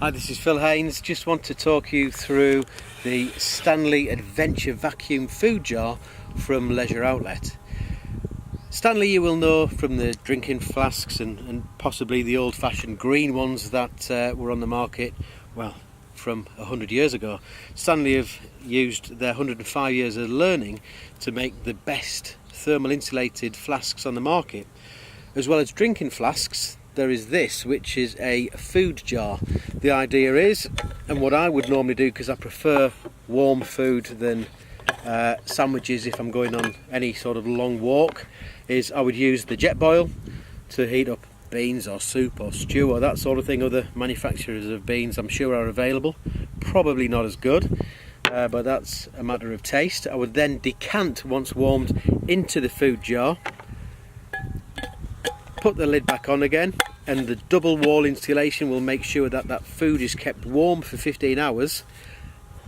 Hi, this is Phil Haynes. Just want to talk you through the Stanley Adventure Vacuum Food Jar from Leisure Outlet. Stanley you will know from the drinking flasks and possibly the old-fashioned green ones that were on the market, well, from 100 years ago. Stanley have used their 105 years of learning to make the best thermal insulated flasks on the market. As well as drinking flasks, there is this, which is a food jar. The idea is, and what I would normally do, because I prefer warm food than sandwiches if I'm going on any sort of long walk, is I would use the Jetboil to heat up beans or soup or stew or that sort of thing. Other manufacturers of beans I'm sure are available, probably not as good, but that's a matter of taste. I would then decant, once warmed, into the food jar, put the lid back on again, and the double wall insulation will make sure that that food is kept warm for 15 hours,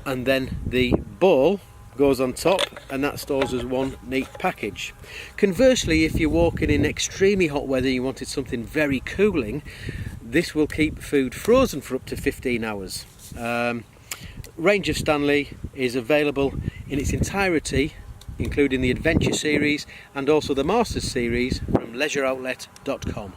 and then the bowl goes on top and that stores as one neat package. Conversely, if you're walking in extremely hot weather and you wanted something very cooling, this will keep food frozen for up to 15 hours. Range of Stanley is available in its entirety, including the Adventure series and also the Masters series, from leisureoutlet.com.